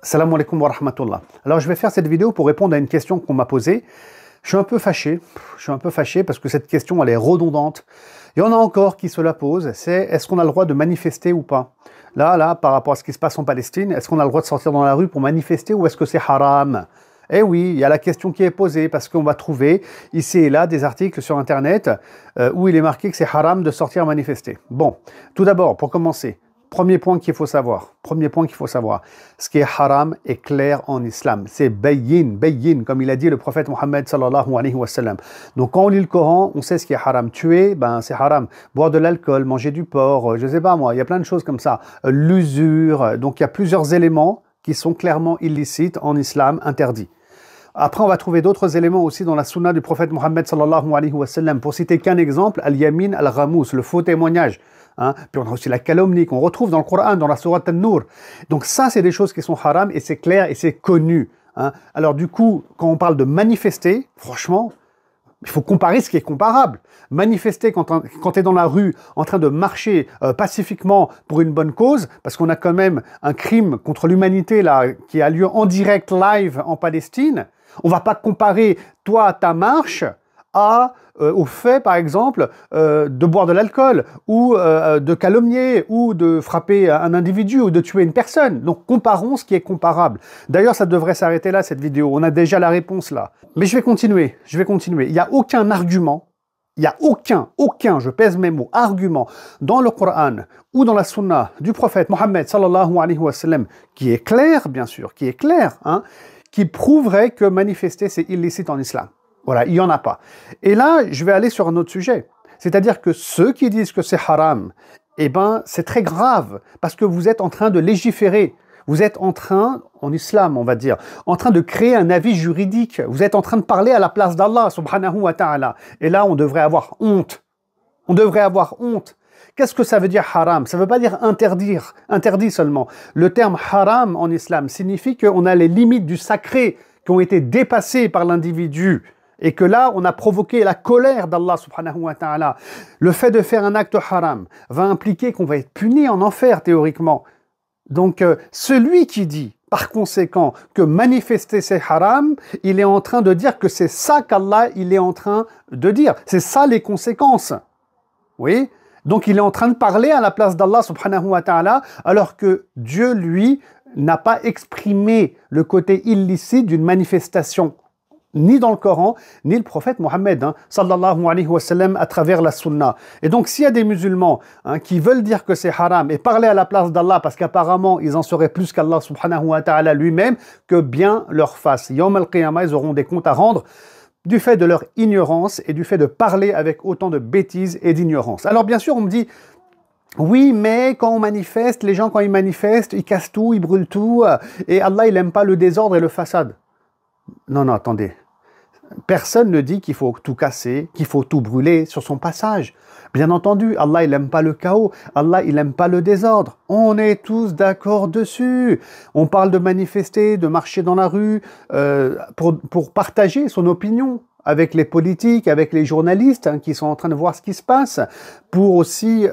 Salam alaikum wa rahmatullah. Alors je vais faire cette vidéo pour répondre à une question qu'on m'a posée. Je suis un peu fâché parce que cette question elle est redondante. Il y en a encore qui se la posent, c'est est-ce qu'on a le droit de manifester ou pas? Là, par rapport à ce qui se passe en Palestine, est-ce qu'on a le droit de sortir dans la rue pour manifester ou est-ce que c'est haram? Eh oui, il y a la question qui est posée parce qu'on va trouver ici et là des articles sur internet où il est marqué que c'est haram de sortir manifester. Bon, tout d'abord, pour commencer, premier point qu'il faut savoir, ce qui est haram est clair en islam. C'est bayyin, comme il a dit le prophète Mohammed sallallahu alayhi wa sallam. Donc quand on lit le Coran, on sait ce qui est haram. Tuer, c'est haram. Boire de l'alcool, manger du porc, je sais pas moi, il y a plein de choses comme ça. L'usure, donc il y a plusieurs éléments qui sont clairement illicites en islam, interdits. Après, on va trouver d'autres éléments aussi dans la sunna du prophète Mohammed sallallahu alayhi wa sallam. Pour citer qu'un exemple, al-yamin al-ghamous, le faux témoignage. Puis on a aussi la calomnie qu'on retrouve dans le Coran, dans la sourate An-Nur. Donc ça, c'est des choses qui sont haram et c'est clair et c'est connu. Alors du coup, quand on parle de manifester, franchement, il faut comparer ce qui est comparable. Manifester quand tu es dans la rue en train de marcher pacifiquement pour une bonne cause, parce qu'on a quand même un crime contre l'humanité là qui a lieu en direct live en Palestine. On va pas comparer toi ta marche au fait, par exemple, de boire de l'alcool, ou de calomnier, ou de frapper un individu, ou de tuer une personne. Donc, comparons ce qui est comparable. D'ailleurs, ça devrait s'arrêter là, cette vidéo. On a déjà la réponse là. Mais je vais continuer. Il n'y a aucun argument, je pèse mes mots, argument, dans le Coran, ou dans la Sunna du prophète Mohammed, sallallahu alayhi wa sallam, qui est clair, bien sûr, qui prouverait que manifester, c'est illicite en islam. Voilà, il n'y en a pas. Et là, je vais aller sur un autre sujet. C'est-à-dire que ceux qui disent que c'est haram, c'est très grave, parce que vous êtes en train de légiférer. Vous êtes en train, en islam, on va dire, en train de créer un avis juridique. Vous êtes en train de parler à la place d'Allah, subhanahu wa ta'ala. Et là, on devrait avoir honte. Qu'est-ce que ça veut dire haram? Ça ne veut pas dire interdit seulement. Le terme haram en islam signifie qu'on a les limites du sacré qui ont été dépassées par l'individu. Et que là, on a provoqué la colère d'Allah subhanahu wa ta'ala. Le fait de faire un acte haram va impliquer qu'on va être puni en enfer, théoriquement. Donc, celui qui dit, par conséquent, que manifester c'est haram, il est en train de dire que c'est ça qu'Allah, il est en train de dire. C'est ça les conséquences. Oui? Donc, il est en train de parler à la place d'Allah subhanahu wa ta'ala, alors que Dieu, lui, n'a pas exprimé le côté illicite d'une manifestation. Ni dans le Coran, ni le prophète Mohammed, sallallahu alayhi wa sallam, à travers la sunna. Et donc, s'il y a des musulmans qui veulent dire que c'est haram et parler à la place d'Allah, parce qu'apparemment, ils en sauraient plus qu'Allah subhanahu wa ta'ala lui-même, que bien leur fasse. Yawm al-Qiyamah, ils auront des comptes à rendre du fait de leur ignorance et du fait de parler avec autant de bêtises et d'ignorance. Alors, bien sûr, on me dit, oui, mais quand on manifeste, les gens, quand ils manifestent, ils cassent tout, ils brûlent tout, et Allah, il n'aime pas le désordre et le façade. Non, attendez. Personne ne dit qu'il faut tout casser, qu'il faut tout brûler sur son passage. Bien entendu, Allah, il n'aime pas le chaos. Allah, il n'aime pas le désordre. On est tous d'accord dessus. On parle de manifester, de marcher dans la rue pour partager son opinion avec les politiques, avec les journalistes qui sont en train de voir ce qui se passe, pour aussi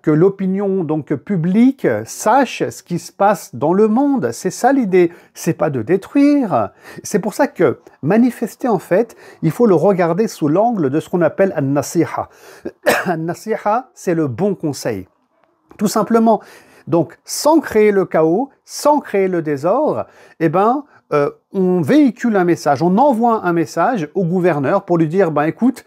que l'opinion donc publique sache ce qui se passe dans le monde. C'est ça l'idée, c'est pas de détruire. C'est pour ça que manifester, en fait, il faut le regarder sous l'angle de ce qu'on appelle an-nasiha. An-nasiha, c'est le bon conseil. Tout simplement. Donc, sans créer le chaos, sans créer le désordre, on véhicule un message, on envoie un message au gouverneur pour lui dire, écoute,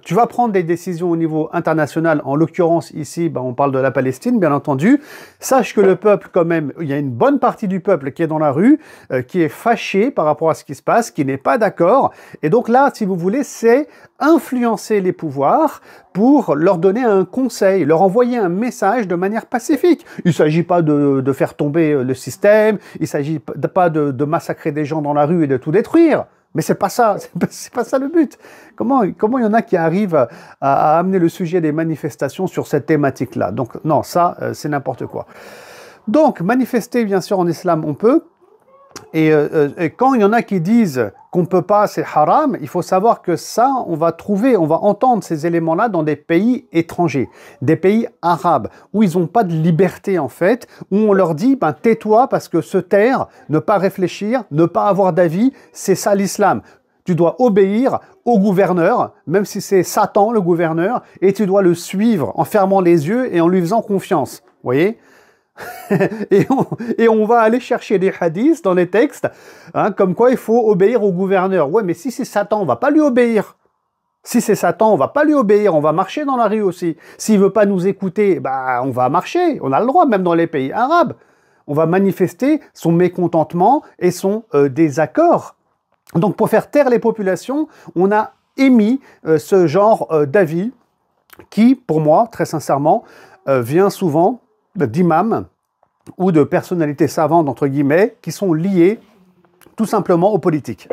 tu vas prendre des décisions au niveau international, en l'occurrence ici, on parle de la Palestine, bien entendu. Sache que le peuple, quand même, il y a une bonne partie du peuple qui est dans la rue, qui est fâché par rapport à ce qui se passe, qui n'est pas d'accord. Et donc là, si vous voulez, c'est influencer les pouvoirs pour leur donner un conseil, leur envoyer un message de manière pacifique. Il ne s'agit pas de faire tomber le système, il ne s'agit pas de massacrer des gens dans la rue et de tout détruire. Mais c'est pas ça, c'est pas ça le but. Comment il y en a qui arrivent à amener le sujet des manifestations sur cette thématique-là? Donc non, ça, c'est n'importe quoi. Donc, manifester, bien sûr, en islam, on peut. Et quand il y en a qui disent qu'on ne peut pas, c'est haram, il faut savoir que ça, on va entendre ces éléments-là dans des pays étrangers, des pays arabes, où ils n'ont pas de liberté en fait, où on leur dit, ben, tais-toi parce que se taire, ne pas réfléchir, ne pas avoir d'avis, c'est ça l'islam. Tu dois obéir au gouverneur, même si c'est Satan le gouverneur, et tu dois le suivre en fermant les yeux et en lui faisant confiance. Vous voyez ? et on va aller chercher des hadiths dans les textes, hein, comme quoi il faut obéir au gouverneur. Ouais, mais si c'est Satan, on va pas lui obéir. Si c'est Satan, on va pas lui obéir, on va marcher dans la rue aussi. S'il veut pas nous écouter, bah, on va marcher, on a le droit, même dans les pays arabes. On va manifester son mécontentement et son désaccord. Donc pour faire taire les populations, on a émis ce genre d'avis qui, pour moi, très sincèrement, vient souvent d'imams ou de personnalités savantes, entre guillemets, qui sont liées tout simplement aux politiques,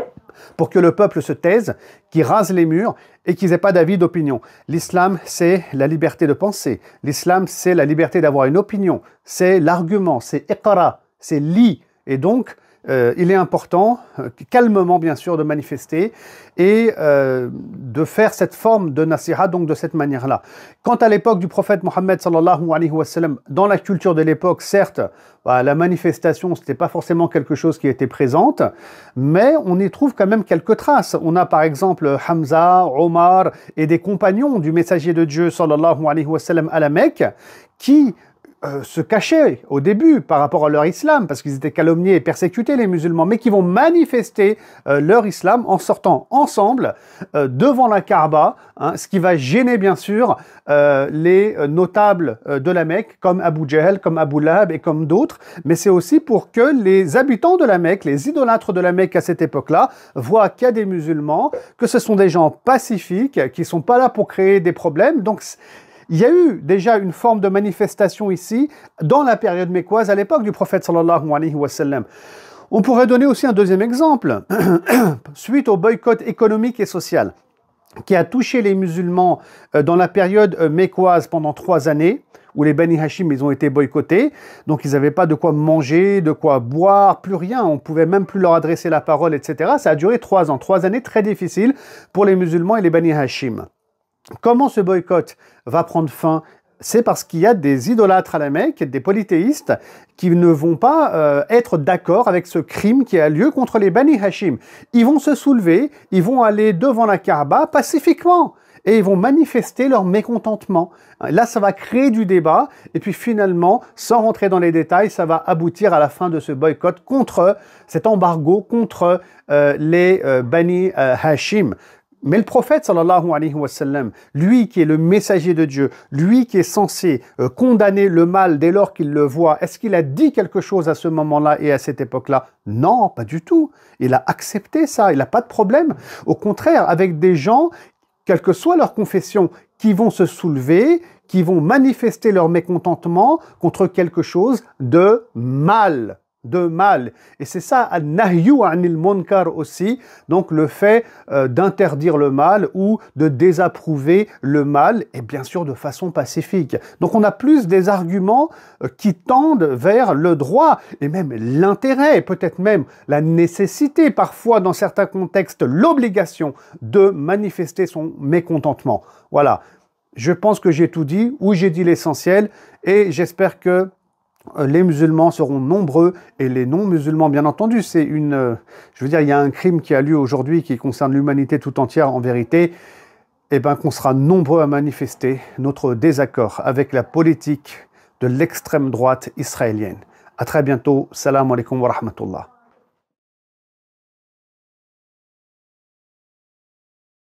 pour que le peuple se taise, qu'ils rasent les murs et qu'ils n'aient pas d'avis, d'opinion. L'islam, c'est la liberté de penser. L'islam, c'est la liberté d'avoir une opinion. C'est l'argument, c'est iqra, c'est lit. Et donc, il est important, calmement bien sûr, de manifester et de faire cette forme de nasiha, donc de cette manière-là. Quant à l'époque du prophète Mohammed sallallahu alayhi wa sallam, dans la culture de l'époque, certes, la manifestation, ce n'était pas forcément quelque chose qui était présente, mais on y trouve quand même quelques traces. On a par exemple Hamza, Omar et des compagnons du messager de Dieu sallallahu alayhi wa sallam à la Mecque qui se cachaient au début par rapport à leur islam, parce qu'ils étaient calomniés et persécutés les musulmans, mais qui vont manifester leur islam en sortant ensemble devant la Kaaba, hein, ce qui va gêner bien sûr les notables de la Mecque, comme Abu Jahl, comme Abu Lahab et comme d'autres, mais c'est aussi pour que les habitants de la Mecque, les idolâtres de la Mecque à cette époque-là, voient qu'il y a des musulmans, que ce sont des gens pacifiques, qui ne sont pas là pour créer des problèmes, donc il y a eu déjà une forme de manifestation ici, dans la période mécoise, à l'époque du prophète sallallahu alayhi wa sallam. On pourrait donner aussi un deuxième exemple, suite au boycott économique et social, qui a touché les musulmans dans la période mécoise pendant 3 années, où les Bani Hashim, ils ont été boycottés, donc ils n'avaient pas de quoi manger, de quoi boire, plus rien, on pouvait même plus leur adresser la parole, etc. Ça a duré 3 ans, 3 années très difficiles pour les musulmans et les Bani Hashim. Comment ce boycott va prendre fin? C'est parce qu'il y a des idolâtres à la Mecque, des polythéistes, qui ne vont pas être d'accord avec ce crime qui a lieu contre les Bani Hashim. Ils vont se soulever, ils vont aller devant la Kaaba pacifiquement et ils vont manifester leur mécontentement. Là, ça va créer du débat et puis finalement, sans rentrer dans les détails, ça va aboutir à la fin de ce boycott contre cet embargo contre les Bani Hashim. Mais le prophète, sallallahu alayhi wa sallam, lui qui est le messager de Dieu, lui qui est censé condamner le mal dès lors qu'il le voit, est-ce qu'il a dit quelque chose à ce moment-là et à cette époque-là? Non, pas du tout. Il a accepté ça, il n'a pas de problème. Au contraire, avec des gens, quelle que soit leur confession, qui vont se soulever, qui vont manifester leur mécontentement contre quelque chose de mal. Et c'est ça, al-nahyu anil munkar aussi, donc le fait d'interdire le mal ou de désapprouver le mal, et bien sûr de façon pacifique. Donc on a plus des arguments qui tendent vers le droit, et même l'intérêt, peut-être même la nécessité, parfois dans certains contextes, l'obligation de manifester son mécontentement. Voilà, je pense que j'ai tout dit, ou j'ai dit l'essentiel, et j'espère que les musulmans seront nombreux et les non-musulmans, bien entendu, c'est je veux dire, il y a un crime qui a lieu aujourd'hui qui concerne l'humanité tout entière en vérité, et bien qu'on sera nombreux à manifester notre désaccord avec la politique de l'extrême droite israélienne. À très bientôt. Salam alaikum wa rahmatullah.